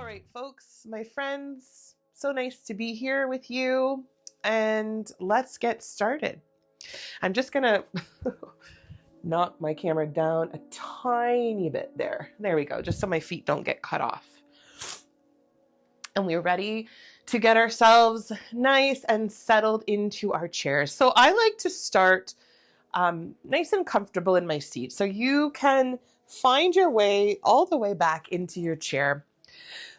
right, folks, my friends, so nice to be here with you, and let's get started. I'm just gonna knock my camera down a tiny bit there. There we go, just so my feet don't get cut off. And we're ready to get ourselves nice and settled into our chairs. So I like to start nice and comfortable in my seat. So you can find your way all the way back into your chair.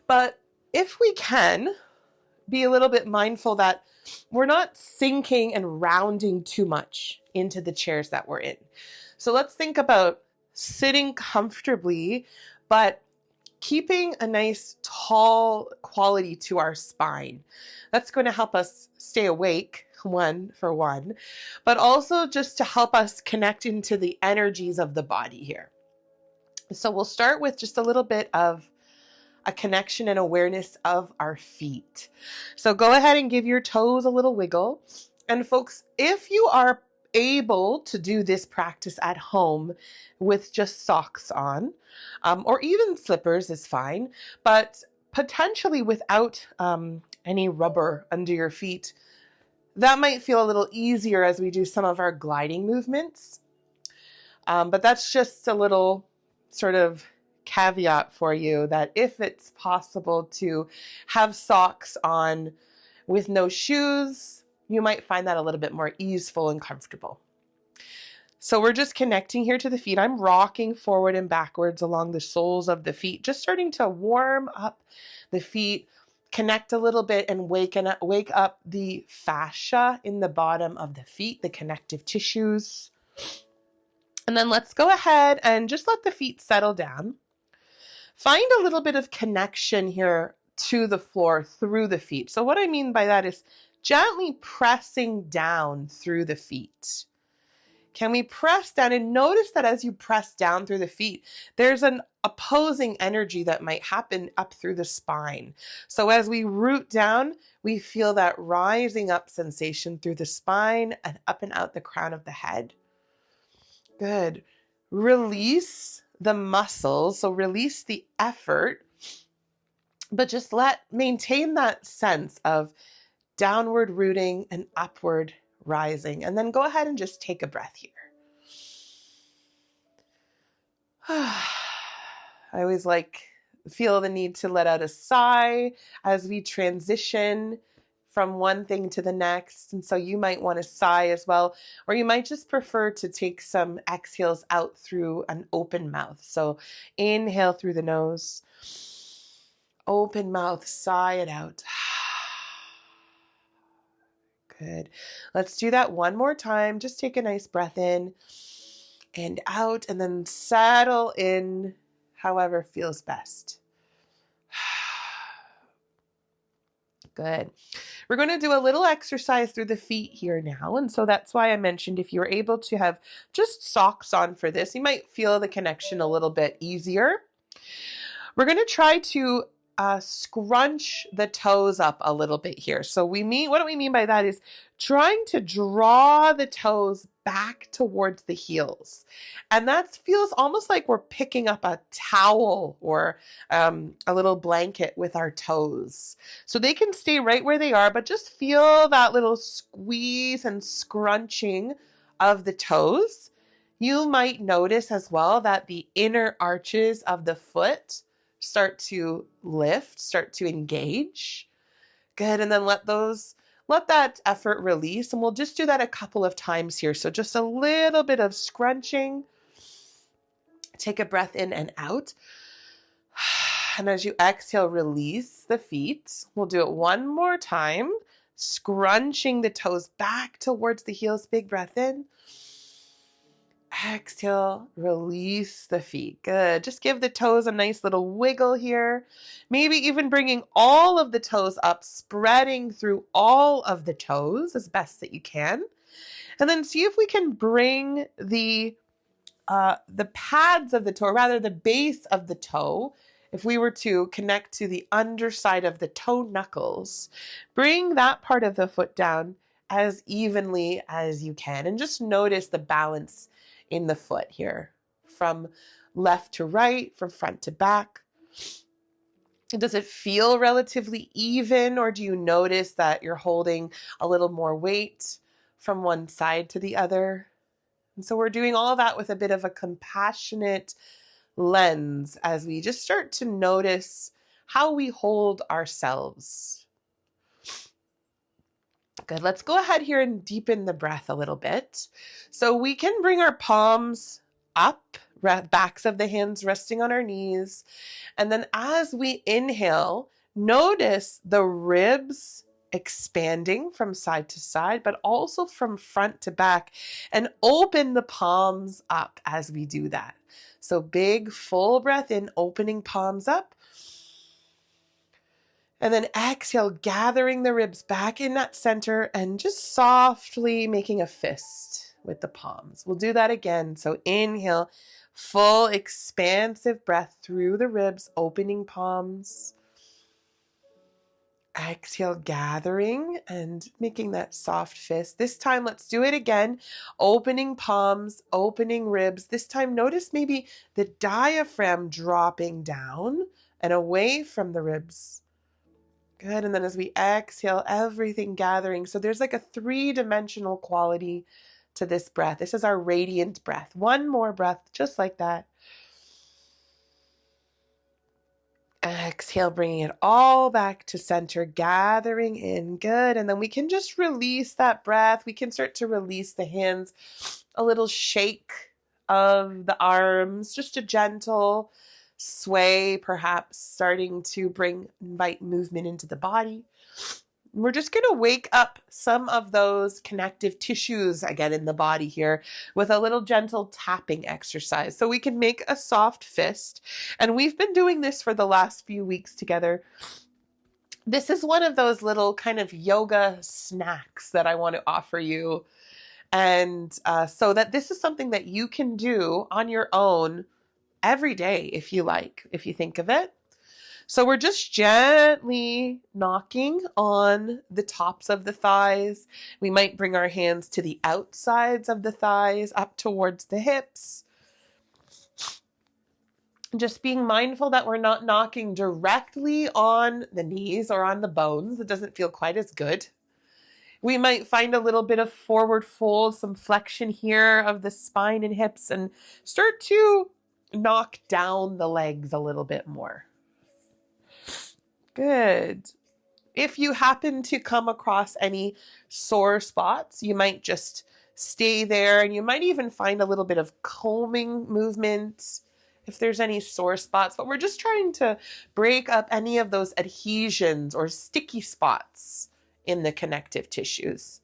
But if we can, be a little bit mindful that we're not sinking and rounding too much into the chairs that we're in. So let's think about sitting comfortably, but keeping a nice tall quality to our spine. That's going to help us stay awake, one, but also just to help us connect into the energies of the body here. So we'll start with just a little bit of a connection and awareness of our feet. So go ahead and give your toes a little wiggle. And folks, if you are able to do this practice at home with just socks on, or even slippers is fine, but potentially without any rubber under your feet, that might feel a little easier as we do some of our gliding movements. But that's just a little sort of caveat for you that if it's possible to have socks on with no shoes, you might find that a little bit more easeful and comfortable. So we're just connecting here to the feet. I'm rocking forward and backwards along the soles of the feet, just starting to warm up the feet, connect a little bit and wake up the fascia in the bottom of the feet, the connective tissues. And then let's go ahead and just let the feet settle down. Find a little bit of connection here to the floor through the feet. So what I mean by that is gently pressing down through the feet. Can we press down and notice that as you press down through the feet, there's an opposing energy that might happen up through the spine. So as we root down, we feel that rising up sensation through the spine and up and out the crown of the head. Good. Release the muscles, so release the effort, but just maintain that sense of downward rooting and upward rising. And then go ahead and just take a breath here. I always feel the need to let out a sigh as we transition from one thing to the next. And so you might want to sigh as well, or you might just prefer to take some exhales out through an open mouth. So inhale through the nose, open mouth, sigh it out. Good. Let's do that one more time. Just take a nice breath in and out, and then settle in however feels best. Good. We're going to do a little exercise through the feet here now. And so that's why I mentioned if you're able to have just socks on for this, you might feel the connection a little bit easier. We're going to try to scrunch the toes up a little bit here. So what we mean by that is trying to draw the toes back towards the heels. And that feels almost like we're picking up a towel or a little blanket with our toes. So they can stay right where they are, but just feel that little squeeze and scrunching of the toes. You might notice as well that the inner arches of the foot start to lift, start to engage. Good. And then let that effort release. And we'll just do that a couple of times here. So just a little bit of scrunching. Take a breath in and out. And as you exhale, release the feet. We'll do it one more time. Scrunching the toes back towards the heels. Big breath in. Exhale, release the feet. Good. Just give the toes a nice little wiggle here. Maybe even bringing all of the toes up, spreading through all of the toes as best that you can. And then see if we can bring the pads of the toe, or rather the base of the toe, if we were to connect to the underside of the toe knuckles, bring that part of the foot down as evenly as you can. And just notice the balance in the foot here, from left to right, from front to back. Does it feel relatively even, or do you notice that you're holding a little more weight from one side to the other? And so we're doing all of that with a bit of a compassionate lens as we just start to notice how we hold ourselves. Good. Let's go ahead here and deepen the breath a little bit. So we can bring our palms up, backs of the hands resting on our knees. And then as we inhale, notice the ribs expanding from side to side, but also from front to back, and open the palms up as we do that. So big, full breath in, opening palms up. And then exhale, gathering the ribs back in that center and just softly making a fist with the palms. We'll do that again. So inhale, full expansive breath through the ribs, opening palms. Exhale, gathering and making that soft fist. This time, let's do it again. Opening palms, opening ribs. This time, notice maybe the diaphragm dropping down and away from the ribs. Good. And then as we exhale, everything gathering. So there's like a 3-dimensional quality to this breath. This is our radiant breath. One more breath, just like that. Exhale, bringing it all back to center, gathering in. Good. And then we can just release that breath. We can start to release the hands, a little shake of the arms, just a gentle sway, perhaps starting to invite movement into the body. We're just going to wake up some of those connective tissues again in the body here with a little gentle tapping exercise. So we can make a soft fist. And we've been doing this for the last few weeks together. This is one of those little kind of yoga snacks that I want to offer you. And so that this is something that you can do on your own every day if you like, if you think of it. So we're just gently knocking on the tops of the thighs. We might bring our hands to the outsides of the thighs, up towards the hips. Just being mindful that we're not knocking directly on the knees or on the bones. It doesn't feel quite as good. We might find a little bit of forward fold, some flexion here of the spine and hips, and start to knock down the legs a little bit more. Good. If you happen to come across any sore spots, you might just stay there, and you might even find a little bit of combing movement if there's any sore spots. But we're just trying to break up any of those adhesions or sticky spots in the connective tissues.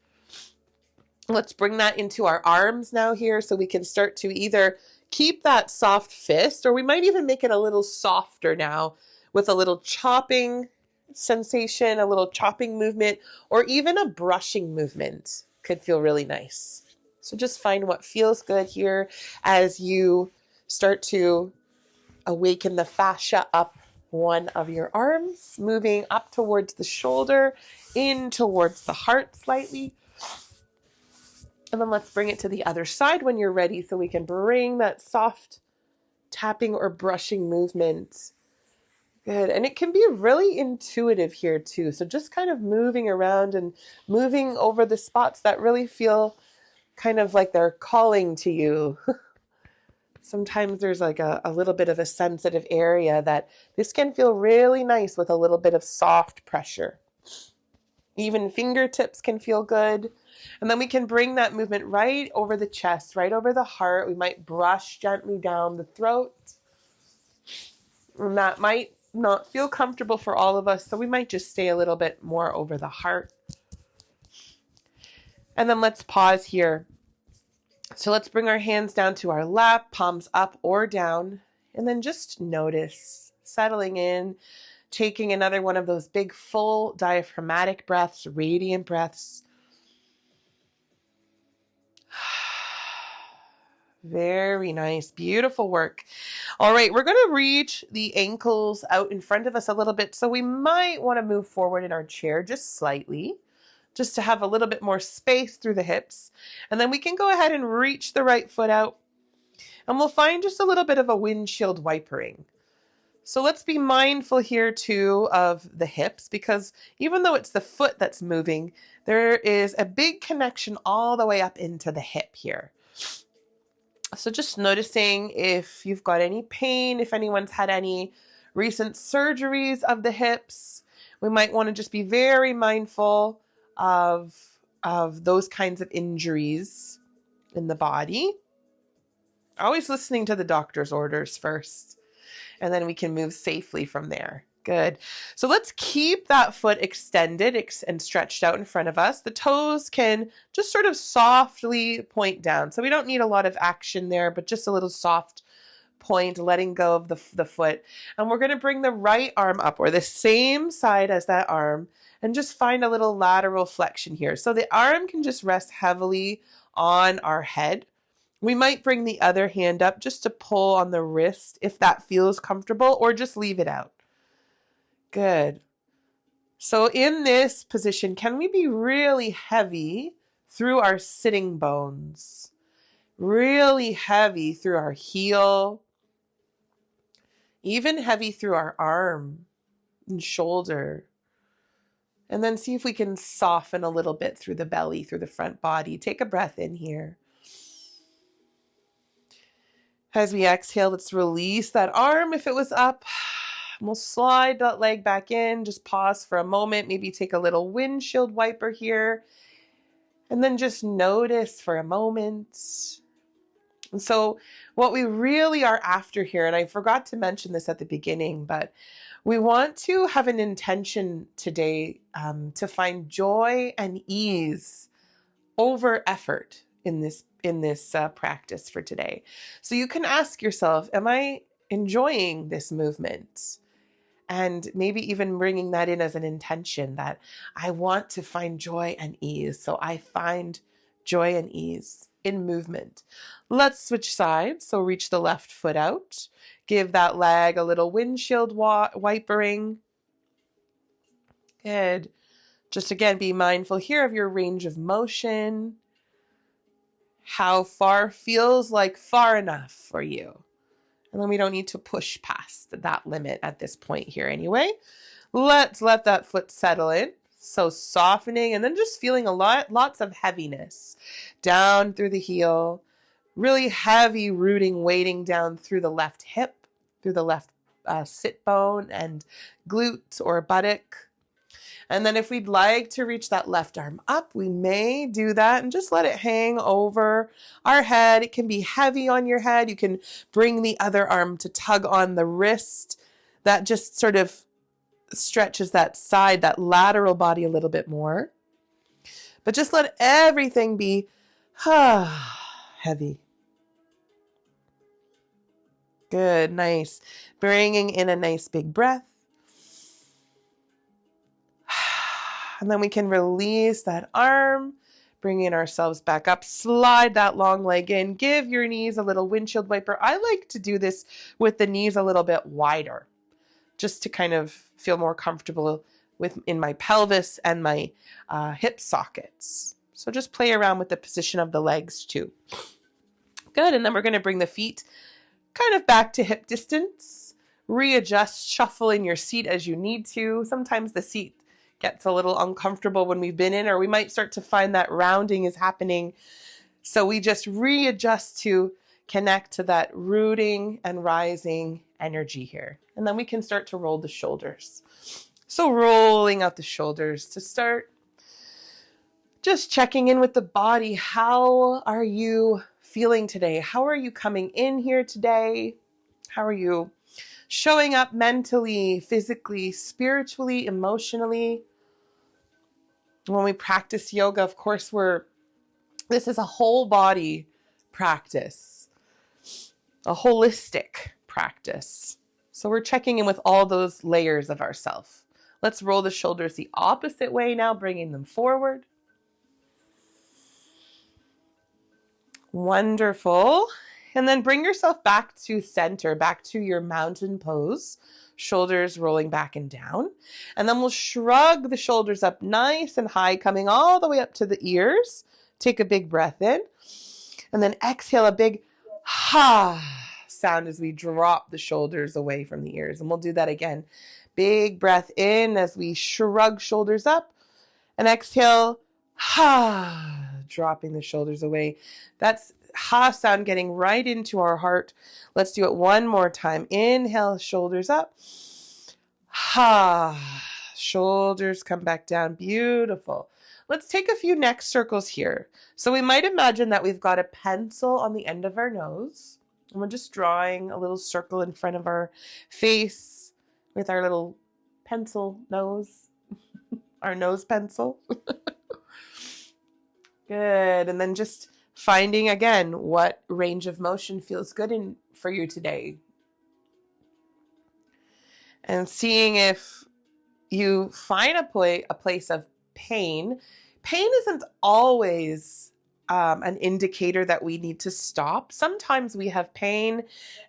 Let's bring that into our arms now here so we can start to either keep that soft fist, or we might even make it a little softer now with a little chopping sensation, a little chopping movement, or even a brushing movement could feel really nice. So just find what feels good here as you start to awaken the fascia up one of your arms, moving up towards the shoulder, in towards the heart slightly. And then let's bring it to the other side when you're ready so we can bring that soft tapping or brushing movement. Good. And it can be really intuitive here too. So just kind of moving around and moving over the spots that really feel kind of like they're calling to you. Sometimes there's like a little bit of a sensitive area that this can feel really nice with a little bit of soft pressure. Even fingertips can feel good. And then we can bring that movement right over the chest, right over the heart. We might brush gently down the throat. And that might not feel comfortable for all of us, so we might just stay a little bit more over the heart. And then let's pause here. So let's bring our hands down to our lap, palms up or down, and then just notice, settling in, taking another one of those big, full diaphragmatic breaths, radiant breaths. Very nice. Beautiful work. All right, we're going to reach the ankles out in front of us a little bit. So we might want to move forward in our chair just slightly, just to have a little bit more space through the hips. And then we can go ahead and reach the right foot out. And we'll find just a little bit of a windshield wipering. So let's be mindful here too of the hips, because even though it's the foot that's moving, there is a big connection all the way up into the hip here. So just noticing if you've got any pain, if anyone's had any recent surgeries of the hips, we might want to just be very mindful of those kinds of injuries in the body. Always listening to the doctor's orders first, and then we can move safely from there. Good. So let's keep that foot extended and stretched out in front of us. The toes can just sort of softly point down. So we don't need a lot of action there, but just a little soft point, letting go of the foot. And we're going to bring the right arm up, or the same side as that arm, and just find a little lateral flexion here. So the arm can just rest heavily on our head. We might bring the other hand up just to pull on the wrist if that feels comfortable, or just leave it out. Good. So in this position, can we be really heavy through our sitting bones? Really heavy through our heel. Even heavy through our arm and shoulder. And then see if we can soften a little bit through the belly, through the front body. Take a breath in here. As we exhale, let's release that arm if it was up. We'll slide that leg back in. Just pause for a moment. Maybe take a little windshield wiper here. And then just notice for a moment. And so what we really are after here, and I forgot to mention this at the beginning, but we want to have an intention today to find joy and ease over effort in this practice for today. So you can ask yourself, am I enjoying this movement? And maybe even bringing that in as an intention that I want to find joy and ease. So I find joy and ease in movement. Let's switch sides. So reach the left foot out. Give that leg a little windshield wipering. Good. Just again, be mindful here of your range of motion. How far feels like far enough for you. And then we don't need to push past that limit at this point here anyway. Let's let that foot settle in. So softening, and then just feeling lots of heaviness down through the heel. Really heavy rooting, weighting down through the left hip, through the left sit bone and glute or buttock. And then if we'd like to reach that left arm up, we may do that and just let it hang over our head. It can be heavy on your head. You can bring the other arm to tug on the wrist. That just sort of stretches that side, that lateral body a little bit more. But just let everything be heavy. Good, nice. Bringing in a nice big breath. And then we can release that arm, bringing ourselves back up, slide that long leg in, give your knees a little windshield wiper. I like to do this with the knees a little bit wider, just to kind of feel more comfortable in my pelvis and my hip sockets. So just play around with the position of the legs too. Good, and then we're going to bring the feet kind of back to hip distance. Readjust, shuffle in your seat as you need to. Sometimes the seat gets a little uncomfortable when we've been in, or we might start to find that rounding is happening. So we just readjust to connect to that rooting and rising energy here. And then we can start to roll the shoulders. So rolling out the shoulders to start. Just checking in with the body. How are you feeling today? How are you coming in here today? How are you showing up mentally, physically, spiritually, emotionally? When we practice yoga, of course, this is a whole body practice, a holistic practice. So we're checking in with all those layers of ourself. Let's roll the shoulders the opposite way now, bringing them forward. Wonderful. And then bring yourself back to center, back to your mountain pose. Shoulders rolling back and down. And then we'll shrug the shoulders up nice and high, coming all the way up to the ears. Take a big breath in. And then exhale a big sound as we drop the shoulders away from the ears. And we'll do that again. Big breath in as we shrug shoulders up, and exhale, ha, dropping the shoulders away. That's ha sound getting right into our heart. Let's do it one more time. Inhale, shoulders up. Ha, shoulders come back down. Beautiful. Let's take a few neck circles here. So we might imagine that we've got a pencil on the end of our nose, and we're just drawing a little circle in front of our face with our little pencil nose, our nose pencil. Good. And then just finding again what range of motion feels good for you today. And seeing if you find a place of pain. Pain isn't always an indicator that we need to stop. Sometimes we have pain,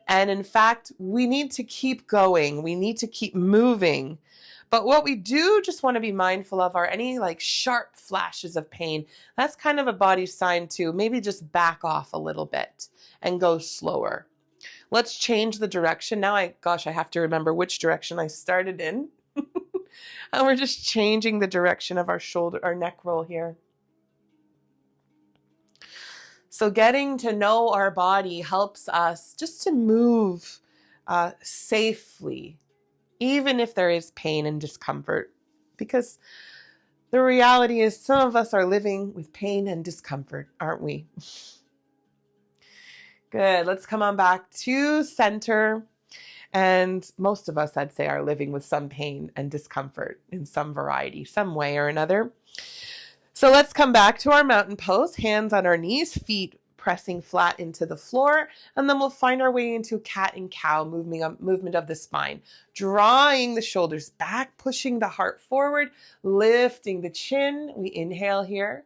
and in fact, we need to keep going. We need to keep moving. But what we do just want to be mindful of are any like sharp flashes of pain. That's kind of a body sign to maybe just back off a little bit and go slower. Let's change the direction. Now I have to remember which direction I started in. And we're just changing the direction of our neck roll here. So getting to know our body helps us just to move safely, even if there is pain and discomfort, because the reality is some of us are living with pain and discomfort, aren't we? Good. Let's come on back to center. And most of us, I'd say, are living with some pain and discomfort in some variety, some way or another. So let's come back to our mountain pose, hands on our knees, feet pressing flat into the floor. And then we'll find our way into cat and cow movement of the spine, drawing the shoulders back, pushing the heart forward, lifting the chin. We inhale here.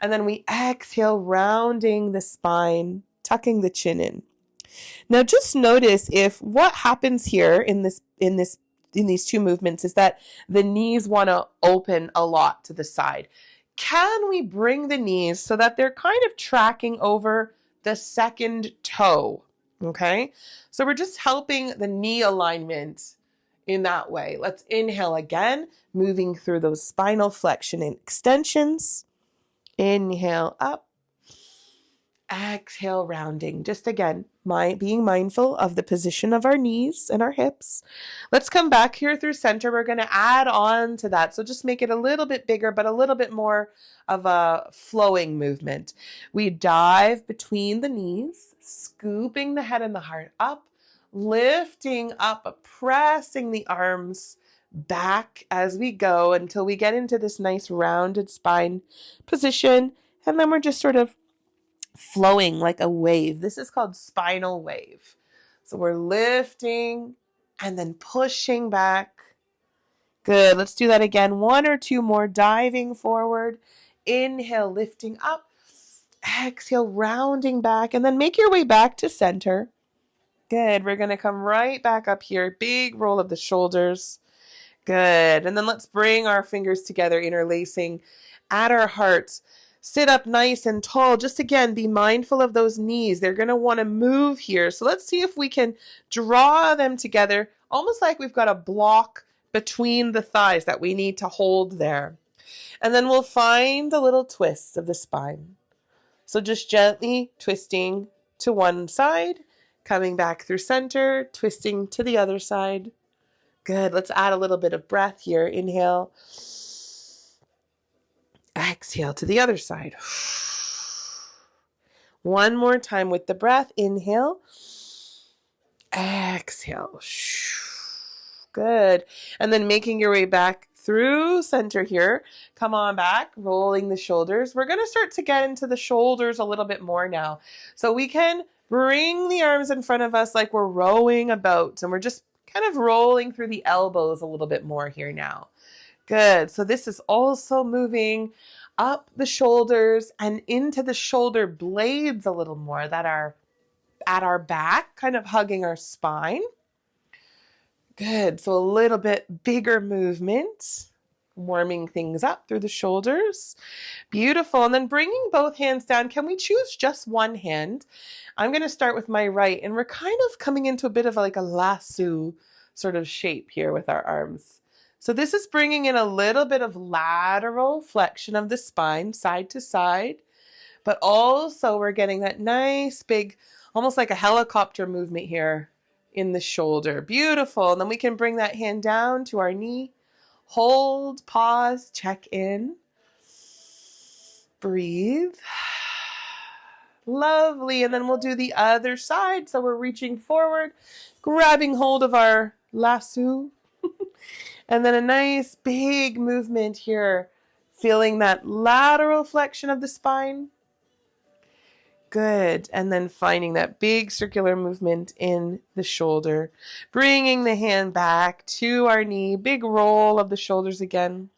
And then we exhale, rounding the spine, tucking the chin in. Now just notice if what happens here in these two movements is that the knees want to open a lot to the side. Can we bring the knees so that they're kind of tracking over the second toe? Okay, so we're just helping the knee alignment in that way. Let's inhale again, moving through those spinal flexion and extensions. Inhale up. Exhale, rounding. Just again, being mindful of the position of our knees and our hips. Let's come back here through center. We're going to add on to that. So just make it a little bit bigger, but a little bit more of a flowing movement. We dive between the knees, scooping the head and the heart up, lifting up, pressing the arms back as we go until we get into this nice rounded spine position. And then we're just sort of flowing like a wave. This is called spinal wave. So we're lifting and then pushing back. Good. Let's do that again. One or two more, diving forward. Inhale, lifting up. Exhale, rounding back. And then make your way back to center. Good. We're going to come right back up here. Big roll of the shoulders. Good. And then let's bring our fingers together, interlacing at our hearts. Sit up nice and tall. Just again, be mindful of those knees. They're going to want to move here. So let's see if we can draw them together, almost like we've got a block between the thighs that we need to hold there. And then we'll find a little twist of the spine. So just gently twisting to one side, coming back through center, twisting to the other side. Good. Let's add a little bit of breath here. Inhale. Exhale to the other side. One more time with the breath. Inhale. Exhale. Good. And then making your way back through center here. Come on back, rolling the shoulders. We're going to start to get into the shoulders a little bit more now. So we can bring the arms in front of us like we're rowing a boat, and we're just kind of rolling through the elbows a little bit more here now. Good. So this is also moving up the shoulders and into the shoulder blades a little more that are at our back, kind of hugging our spine. Good. So a little bit bigger movement. warming things up through the shoulders. Beautiful. And then bringing both hands down. Can we choose just one hand? I'm going to start with my right, and we're kind of coming into a bit of like a lasso sort of shape here with our arms. So this is bringing in a little bit of lateral flexion of the spine, side to side, but also we're getting that nice big, almost like a helicopter movement here in the shoulder. Beautiful. And then we can bring that hand down to our knee. Hold, pause, check in. Breathe. Lovely. And then we'll do the other side. So we're reaching forward, grabbing hold of our lasso. And then a nice big movement here, feeling that lateral flexion of the spine. Good. And then finding that big circular movement in the shoulder, bringing the hand back to our knee, big roll of the shoulders again.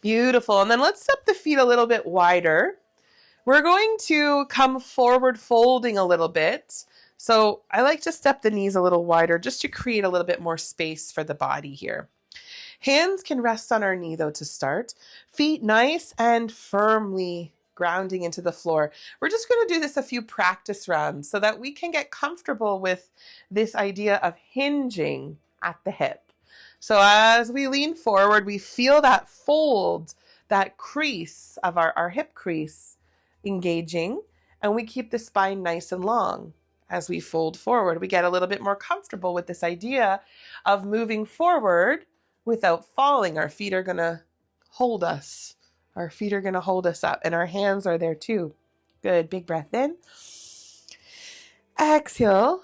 Beautiful. And then let's step the feet a little bit wider. We're going to come forward folding a little bit. So I like to step the knees a little wider just to create a little bit more space for the body here. Hands can rest on our knee though to start. Feet nice and firmly grounding into the floor. We're just going to do this a few practice rounds so that we can get comfortable with this idea of hinging at the hip. So as we lean forward, we feel that fold, that crease of our hip crease engaging, and we keep the spine nice and long. As we fold forward, we get a little bit more comfortable with this idea of moving forward without falling. Our feet are going to hold us. Our feet are going to hold us up, and our hands are there too. Good. Big breath in. Exhale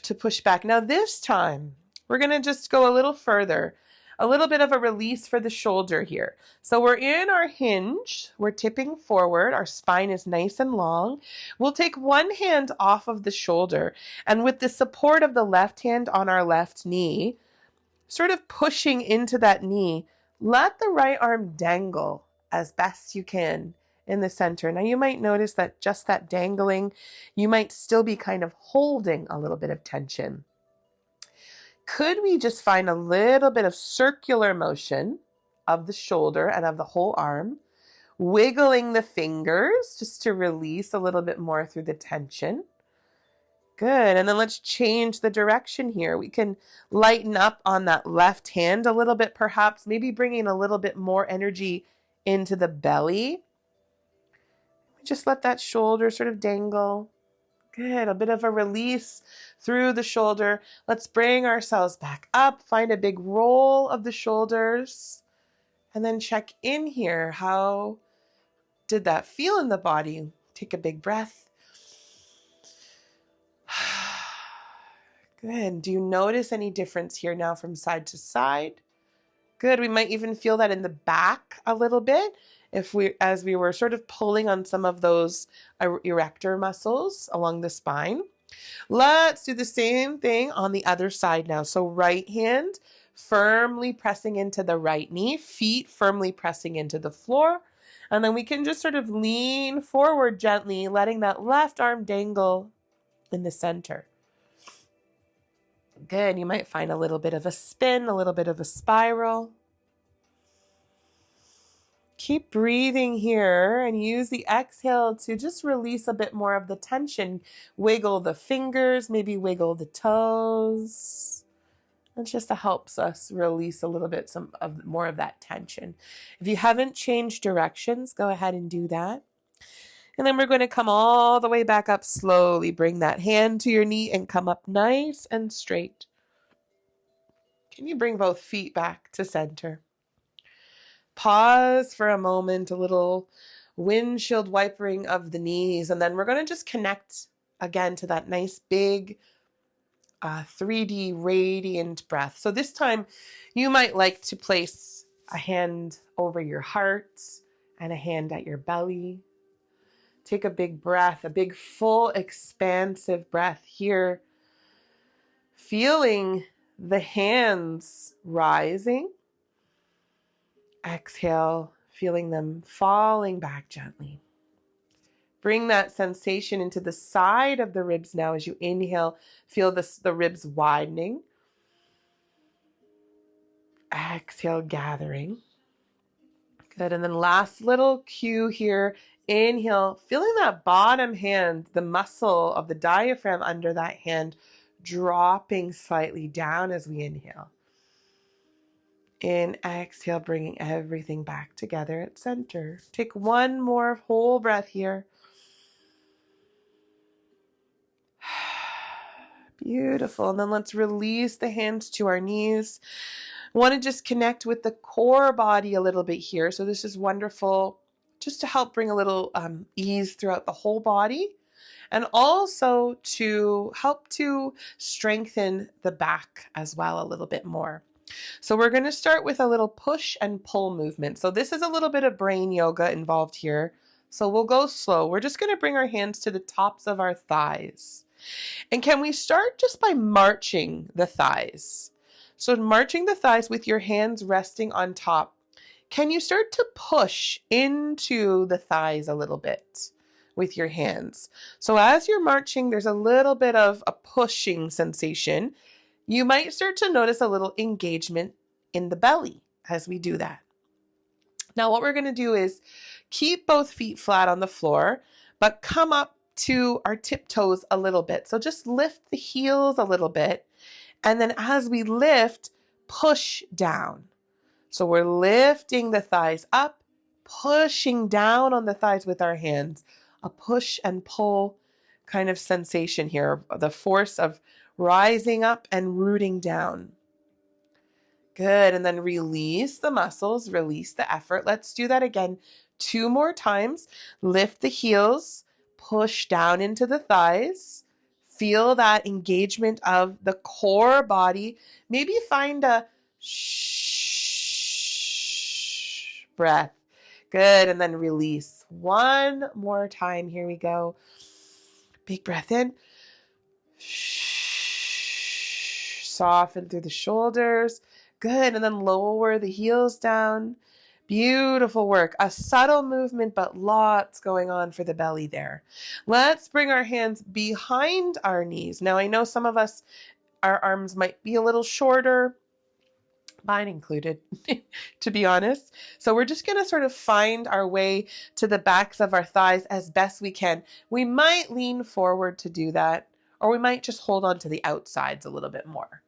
to push back. Now this time, we're going to just go a little further. A little bit of a release for the shoulder here. So we're in our hinge. We're tipping forward. Our spine is nice and long. We'll take one hand off of the shoulder, and with the support of the left hand on our left knee, sort of pushing into that knee, let the right arm dangle as best you can in the center. Now you might notice that just that dangling, you might still be kind of holding a little bit of tension. Could we just find a little bit of circular motion of the shoulder and of the whole arm, wiggling the fingers just to release a little bit more through the tension? Good. And then let's change the direction here. We can lighten up on that left hand a little bit, perhaps, maybe bringing a little bit more energy into the belly. Just let that shoulder sort of dangle. Good. A bit of a release through the shoulder. Let's bring ourselves back up. Find a big roll of the shoulders. And then check in here. How did that feel in the body? Take a big breath. Good. Do you notice any difference here now from side to side? Good. We might even feel that in the back a little bit as we were sort of pulling on some of those erector muscles along the spine. Let's do the same thing on the other side now. So right hand firmly pressing into the right knee, feet firmly pressing into the floor. And then we can just sort of lean forward gently, letting that left arm dangle in the center. Good. You might find a little bit of a spin, a little bit of a spiral. Keep breathing here and use the exhale to just release a bit more of the tension. Wiggle the fingers, maybe wiggle the toes. That just helps us release a little bit more of that tension. If you haven't changed directions, go ahead and do that. And then we're going to come all the way back up slowly. Bring that hand to your knee and come up nice and straight. Can you bring both feet back to center? Pause for a moment, a little windshield wipering of the knees, and then we're going to just connect again to that nice big 3D radiant breath. So this time you might like to place a hand over your heart and a hand at your belly. Take a big breath, a big full expansive breath here, feeling the hands rising. Exhale, feeling them falling back gently. Bring that sensation into the side of the ribs now as you inhale. Feel the ribs widening. Exhale, gathering. Good. And then last little cue here. Inhale, feeling that bottom hand, the muscle of the diaphragm under that hand, dropping slightly down as we inhale. In exhale, bringing everything back together at center. Take one more whole breath here. Beautiful. And then let's release the hands to our knees. Want to just connect with the core body a little bit here. So this is wonderful just to help bring a little ease throughout the whole body, and also to help to strengthen the back as well a little bit more. So we're going to start with a little push and pull movement. So this is a little bit of brain yoga involved here. So we'll go slow. We're just going to bring our hands to the tops of our thighs. And can we start just by marching the thighs? So marching the thighs with your hands resting on top. Can you start to push into the thighs a little bit with your hands? So as you're marching, there's a little bit of a pushing sensation. You might start to notice a little engagement in the belly as we do that. Now what we're going to do is keep both feet flat on the floor, but come up to our tiptoes a little bit. So just lift the heels a little bit. And then as we lift, push down. So we're lifting the thighs up, pushing down on the thighs with our hands. A push and pull kind of sensation here. The force of rising up and rooting down. Good. And then release the muscles, release the effort. Let's do that again 2 more times. Lift the heels, push down into the thighs. Feel that engagement of the core body. Maybe find a breath. Good. And then release. 1 more time. Here we go. Big breath in. Soften through the shoulders. Good. And then lower the heels down. Beautiful work. A subtle movement, but lots going on for the belly there. Let's bring our hands behind our knees. Now, I know some of us, our arms might be a little shorter, mine included, to be honest. So we're just going to sort of find our way to the backs of our thighs as best we can. We might lean forward to do that, or we might just hold on to the outsides a little bit more.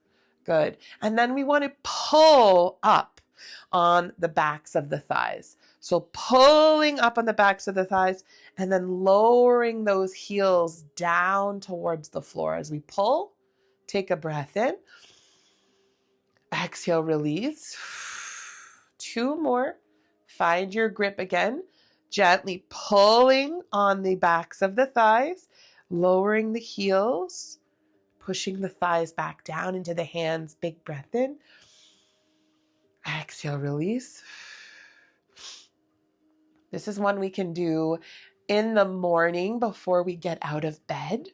Good. And then we want to pull up on the backs of the thighs. So pulling up on the backs of the thighs and then lowering those heels down towards the floor as we pull. Take a breath in. Exhale, release. 2 more. Find your grip again. Gently pulling on the backs of the thighs, lowering the heels, pushing the thighs back down into the hands. Big breath in. Exhale, release. This is one we can do in the morning before we get out of bed,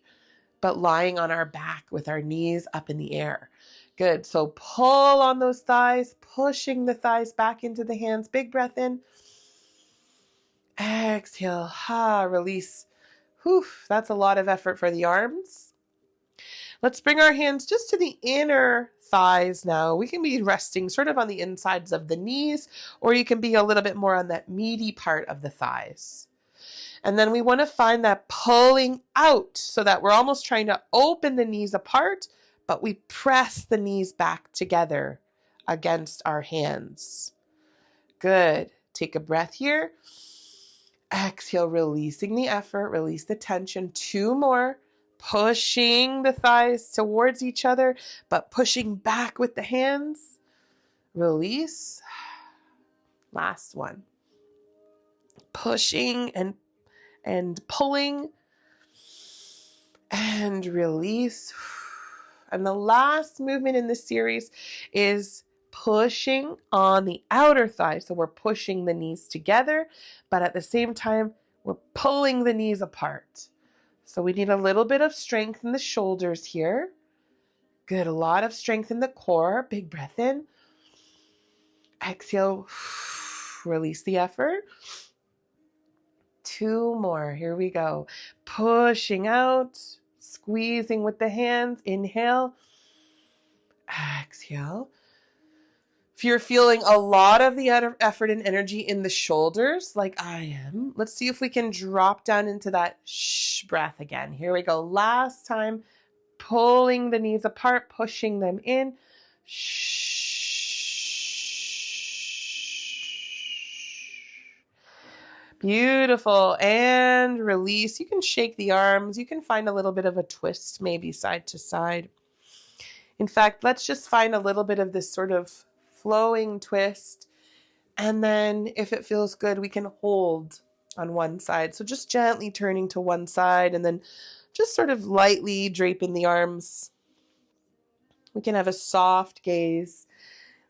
but lying on our back with our knees up in the air. Good. So pull on those thighs, pushing the thighs back into the hands. Big breath in. Exhale. Release. Whew, that's a lot of effort for the arms. Let's bring our hands just to the inner thighs now. We can be resting sort of on the insides of the knees, or you can be a little bit more on that meaty part of the thighs. And then we want to find that pulling out so that we're almost trying to open the knees apart, but we press the knees back together against our hands. Good. Take a breath here. Exhale, releasing the effort, release the tension. 2 more. Pushing the thighs towards each other, but pushing back with the hands. Release. Last one. Pushing and pulling and release. And the last movement in this series is pushing on the outer thigh. So we're pushing the knees together, but at the same time, we're pulling the knees apart. So we need a little bit of strength in the shoulders here. Good. A lot of strength in the core. Big breath in. Exhale. Release the effort. 2 more. Here we go. Pushing out. Squeezing with the hands. Inhale. Exhale. If you're feeling a lot of the effort and energy in the shoulders, like I am, let's see if we can drop down into that shh breath again. Here we go. Last time, pulling the knees apart, pushing them in. Shh. Beautiful. And release. You can shake the arms. You can find a little bit of a twist, maybe side to side. In fact, let's just find a little bit of this sort of flowing twist. And then if it feels good, we can hold on one side. So just gently turning to one side and then just sort of lightly draping the arms. We can have a soft gaze.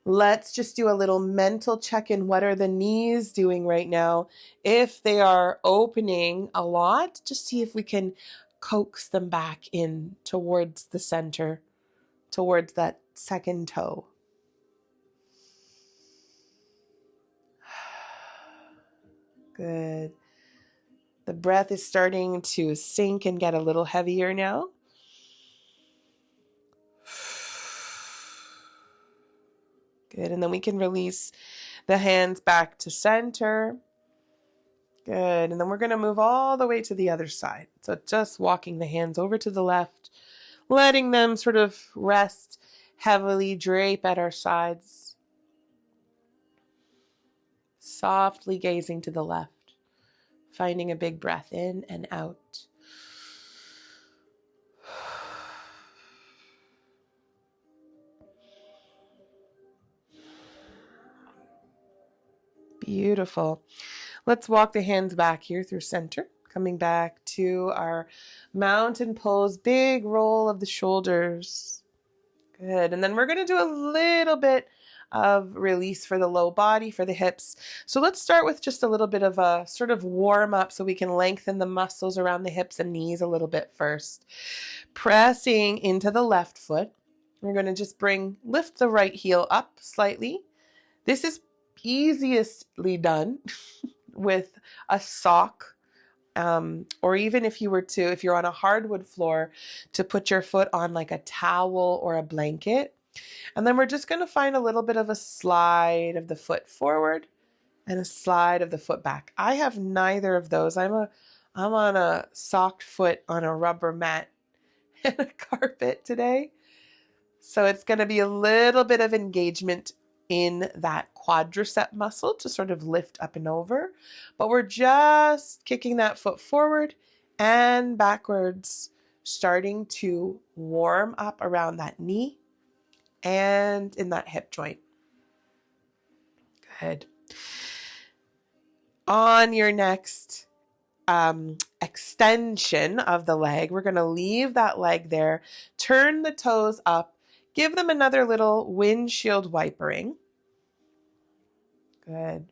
Let's just do a little mental check-in. What are the knees doing right now? If they are opening a lot, just see if we can coax them back in towards the center, towards that second toe. Good. The breath is starting to sink and get a little heavier now. Good. And then we can release the hands back to center. Good. And then we're going to move all the way to the other side. So just walking the hands over to the left, letting them sort of rest heavily, drape at our sides. Softly gazing to the left, finding a big breath in and out. Beautiful. Let's walk the hands back here through center, coming back to our mountain pose, big roll of the shoulders. Good. And then we're going to do a little bit of release for the low body, for the hips. So let's start with just a little bit of a sort of warm up so we can lengthen the muscles around the hips and knees a little bit first. Pressing into the left foot. We're going to just lift the right heel up slightly. This is easiestly done with a sock, or even if you're on a hardwood floor, to put your foot on like a towel or a blanket. And then we're just going to find a little bit of a slide of the foot forward and a slide of the foot back. I have neither of those. I'm on a socked foot on a rubber mat and a carpet today. So it's going to be a little bit of engagement in that quadricep muscle to sort of lift up and over. But we're just kicking that foot forward and backwards, starting to warm up around that knee and in that hip joint. Good. On your next extension of the leg, we're going to leave that leg there, turn the toes up, give them another little windshield wipering. Good.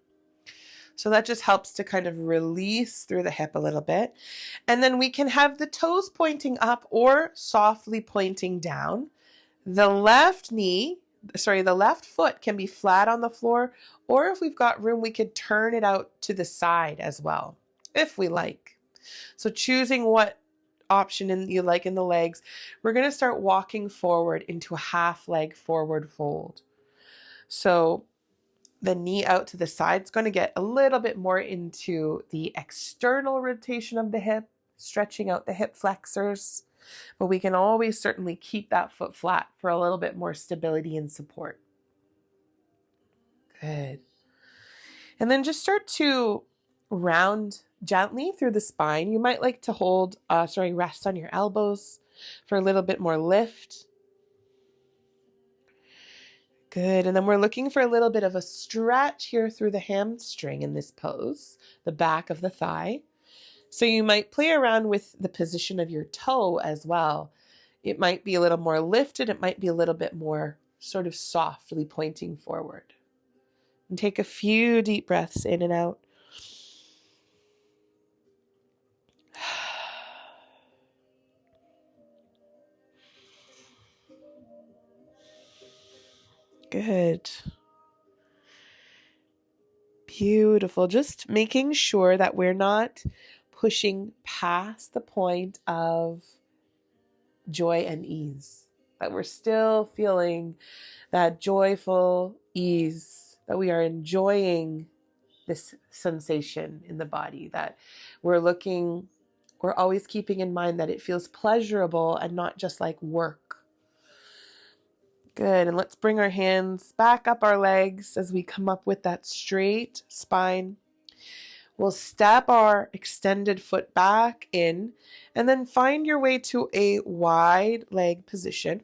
So that just helps to kind of release through the hip a little bit. And then we can have the toes pointing up or softly pointing down. The left foot can be flat on the floor, or if we've got room, we could turn it out to the side as well, if we like. So choosing what option you like in the legs, we're going to start walking forward into a half leg forward fold. So the knee out to the side is going to get a little bit more into the external rotation of the hip, stretching out the hip flexors. But we can always certainly keep that foot flat for a little bit more stability and support. Good. And then just start to round gently through the spine. You might like to rest on your elbows for a little bit more lift. Good. And then we're looking for a little bit of a stretch here through the hamstring in this pose, the back of the thigh. So you might play around with the position of your toe as well. It might be a little more lifted. It might be a little bit more sort of softly pointing forward. And take a few deep breaths in and out. Good. Beautiful. Just making sure that we're not pushing past the point of joy and ease, that we're still feeling that joyful ease, that we are enjoying this sensation in the body, that we're always keeping in mind that it feels pleasurable and not just like work. Good. And let's bring our hands back up our legs as we come up with that straight spine. We'll step our extended foot back in and then find your way to a wide leg position.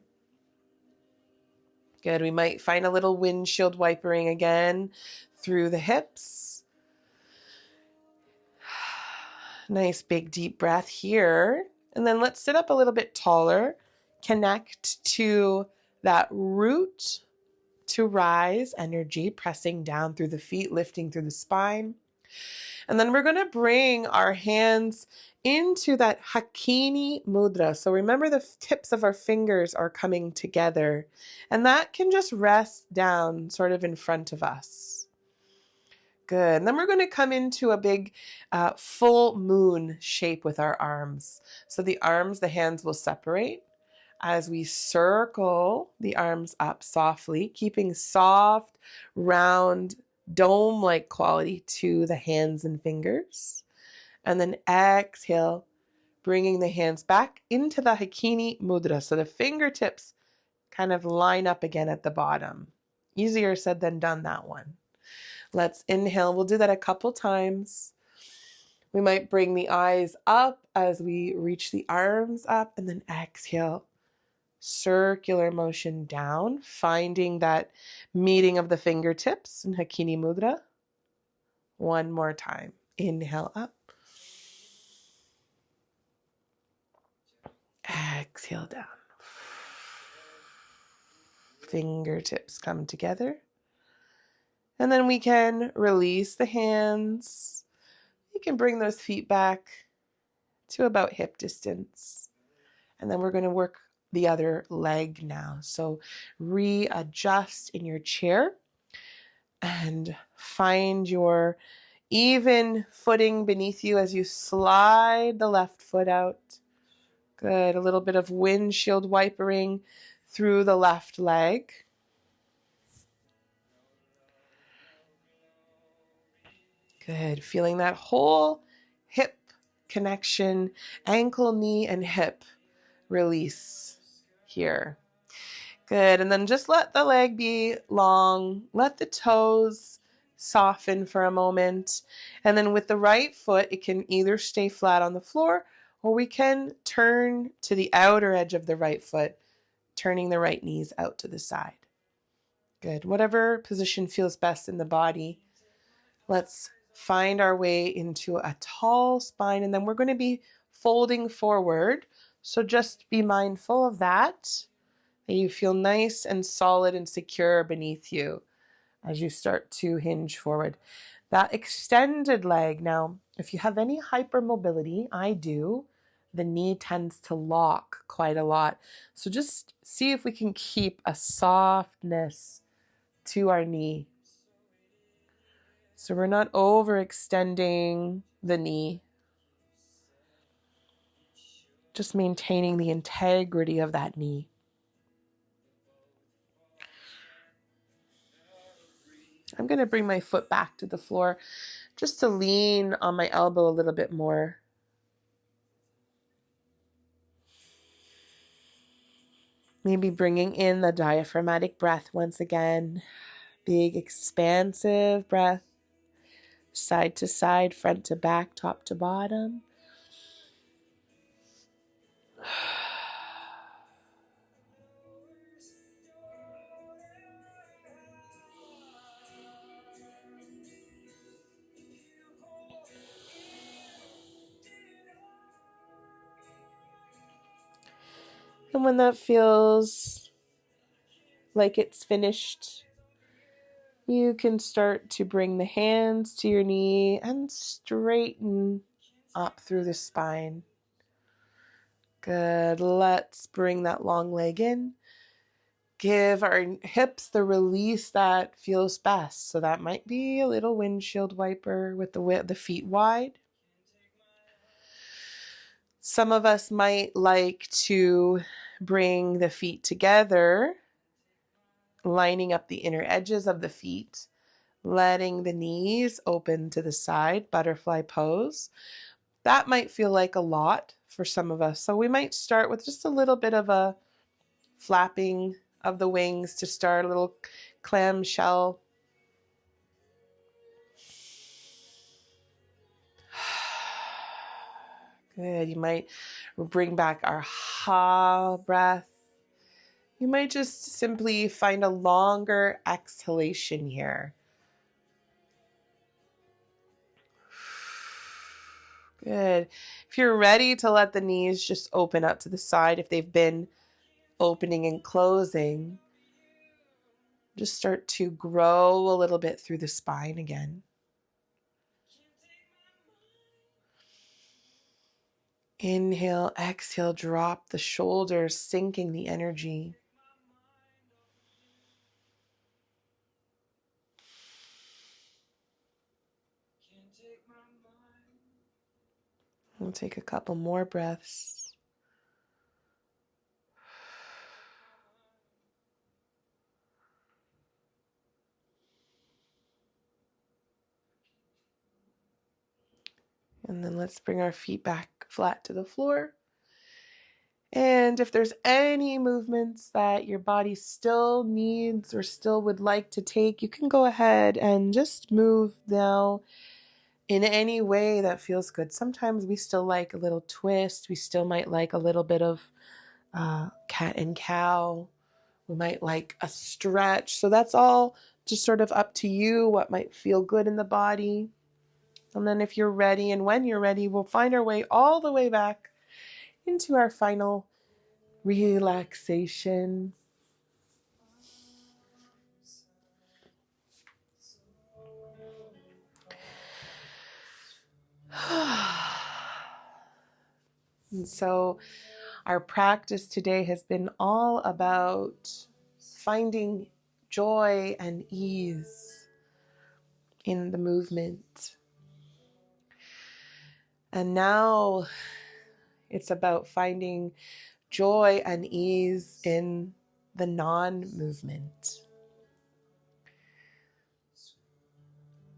Good. We might find a little windshield wipering again through the hips. Nice big deep breath here. And then let's sit up a little bit taller. Connect to that root to rise energy, pressing down through the feet, lifting through the spine. And then we're going to bring our hands into that Hakini mudra. So remember, the tips of our fingers are coming together, and that can just rest down sort of in front of us. Good. And then we're going to come into a big full moon shape with our arms. So the hands will separate as we circle the arms up softly, keeping soft, round, dome-like quality to the hands and fingers. And then exhale, bringing the hands back into the Hakini mudra. So the fingertips kind of line up again at the bottom. Easier said than done, that one. Let's inhale. We'll do that a couple times. We might bring the eyes up as we reach the arms up, and then exhale. Circular motion down, finding that meeting of the fingertips in Hakini mudra. One more time. Inhale up. Exhale down. Fingertips come together. And then we can release the hands. You can bring those feet back to about hip distance. And then we're going to work the other leg now. So readjust in your chair and find your even footing beneath you as you slide the left foot out. Good. A little bit of windshield wipering through the left leg. Good. Feeling that whole hip connection, ankle, knee, and hip release here. Good. And then just let the leg be long. Let the toes soften for a moment. And then with the right foot, it can either stay flat on the floor, or we can turn to the outer edge of the right foot, turning the right knees out to the side. Good. Whatever position feels best in the body. Let's find our way into a tall spine, and then we're going to be folding forward. So just be mindful of that you feel nice and solid and secure beneath you as you start to hinge forward. That extended leg, now, if you have any hypermobility, I do, the knee tends to lock quite a lot. So just see if we can keep a softness to our knee. So we're not overextending the knee. Just maintaining the integrity of that knee. I'm going to bring my foot back to the floor just to lean on my elbow a little bit more. Maybe bringing in the diaphragmatic breath once again. Big expansive breath. Side to side, front to back, top to bottom. And when that feels like it's finished, you can start to bring the hands to your knee and straighten up through the spine. Good. Let's bring that long leg in. Give our hips the release that feels best. So that might be a little windshield wiper with the feet wide. Some of us might like to bring the feet together lining up the inner edges of the feet, letting the knees open to the side, butterfly pose. That might feel like a lot for some of us. So we might start with just a little bit of a flapping of the wings to start, a little clamshell. Good. You might bring back our ha breath. You might just simply find a longer exhalation here. Good. If you're ready to let the knees just open up to the side, if they've been opening and closing, just start to grow a little bit through the spine again. Inhale, exhale, drop the shoulders, sinking the energy. We'll take a couple more breaths. And then let's bring our feet back flat to the floor. And if there's any movements that your body still needs or still would like to take, you can go ahead and just move now in any way that feels good. Sometimes we still like a little twist. We still might like a little bit of cat and cow. We might like a stretch. So that's all just sort of up to you, what might feel good in the body. And then if you're ready and when you're ready, we'll find our way all the way back into our final relaxation. And so our practice today has been all about finding joy and ease in the movement. And now it's about finding joy and ease in the non-movement.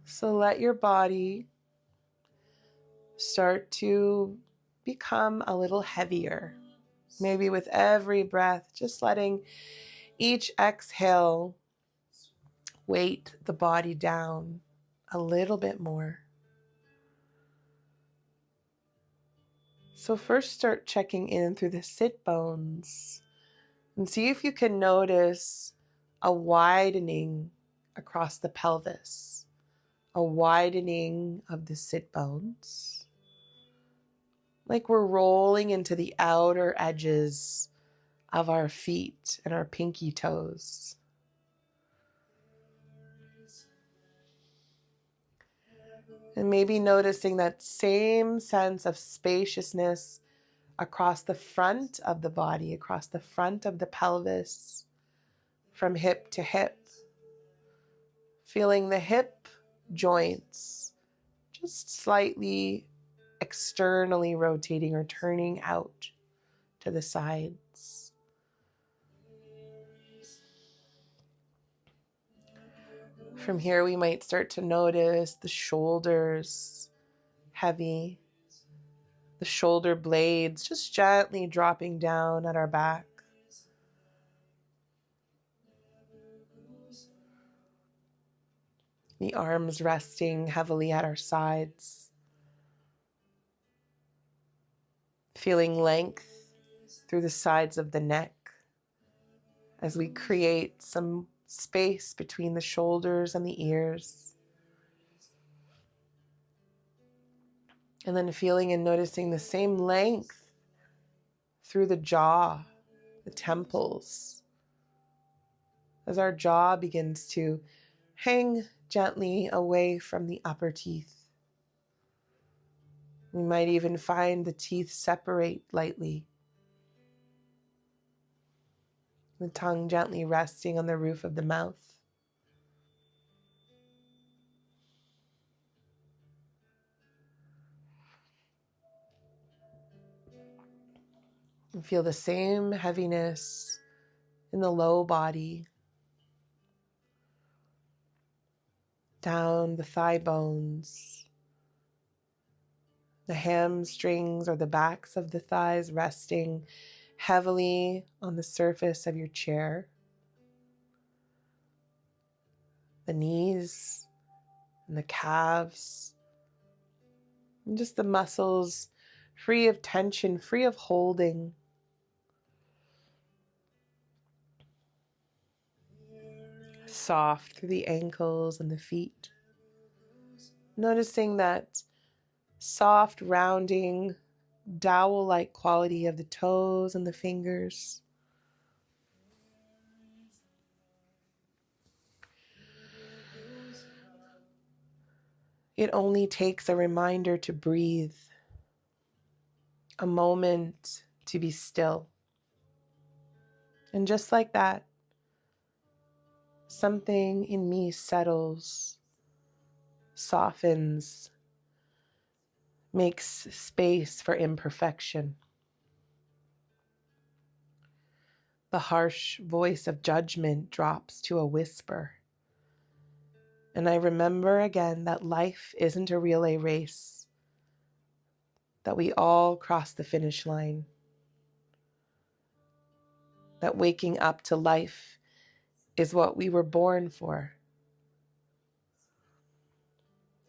So let your body start to become a little heavier. Maybe with every breath, just letting each exhale weight the body down a little bit more. So first start checking in through the sit bones and see if you can notice a widening across the pelvis, a widening of the sit bones, like we're rolling into the outer edges of our feet and our pinky toes. And maybe noticing that same sense of spaciousness across the front of the body, across the front of the pelvis, from hip to hip. Feeling the hip joints just slightly externally rotating or turning out to the sides. From here, we might start to notice the shoulders heavy, the shoulder blades just gently dropping down at our back. The arms resting heavily at our sides. Feeling length through the sides of the neck as we create some space between the shoulders and the ears. And then feeling and noticing the same length through the jaw, the temples, as our jaw begins to hang gently away from the upper teeth. We might even find the teeth separate lightly. The tongue gently resting on the roof of the mouth. And feel the same heaviness in the low body, down the thigh bones, the hamstrings or the backs of the thighs resting heavily on the surface of your chair, the knees and the calves, and just the muscles free of tension, free of holding. Soft through the ankles and the feet. Noticing that soft, rounding, dowel-like quality of the toes and the fingers. It only takes a reminder to breathe, a moment to be still. And just like that, something in me settles, softens, makes space for imperfection. The harsh voice of judgment drops to a whisper. And I remember again that life isn't a relay race, that we all cross the finish line, that waking up to life is what we were born for.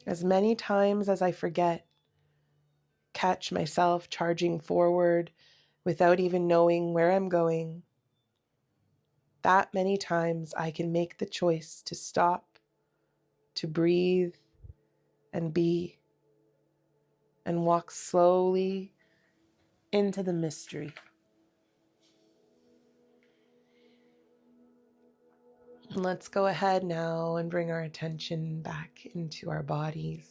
As many times as I forget, catch myself charging forward without even knowing where I'm going, that many times I can make the choice to stop, to breathe and be, and walk slowly into the mystery. And let's go ahead now and bring our attention back into our bodies.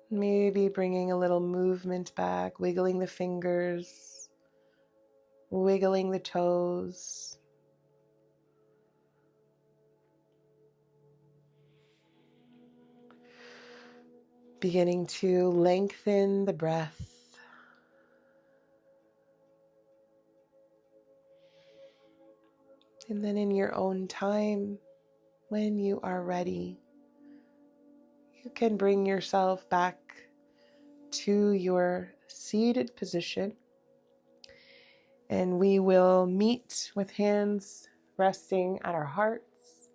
Maybe bringing a little movement back, wiggling the fingers, wiggling the toes. Beginning to lengthen the breath. And then in your own time, when you are ready, you can bring yourself back to your seated position. And we will meet with hands resting at our hearts.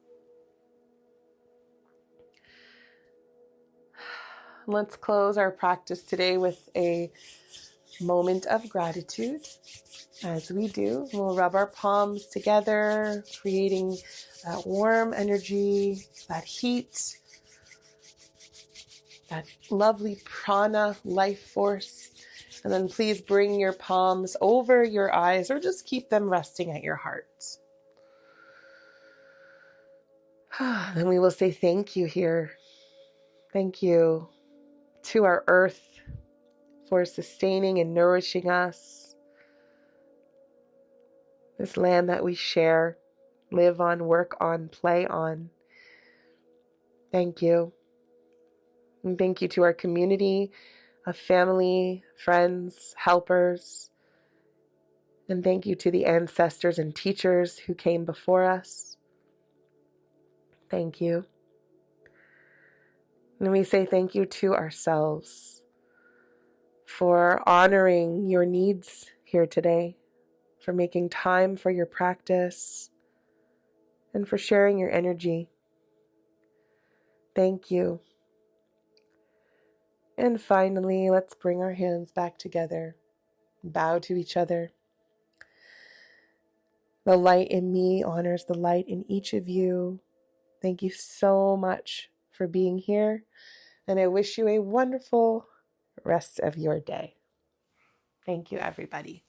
Let's close our practice today with a moment of gratitude. As we do, we'll rub our palms together, creating that warm energy, that heat, that lovely prana life force. And then please bring your palms over your eyes or just keep them resting at your heart. Then we will say thank you here. Thank you to our earth for sustaining and nourishing us. This land that we share, live on, work on, play on. Thank you. And thank you to our community of family, friends, helpers. And thank you to the ancestors and teachers who came before us. Thank you. And we say thank you to ourselves for honoring your needs here today, for making time for your practice, and for sharing your energy. Thank you. And finally, let's bring our hands back together, bow to each other. The light in me honors the light in each of you. Thank you so much for being here, and I wish you a wonderful rest of your day. Thank you, everybody.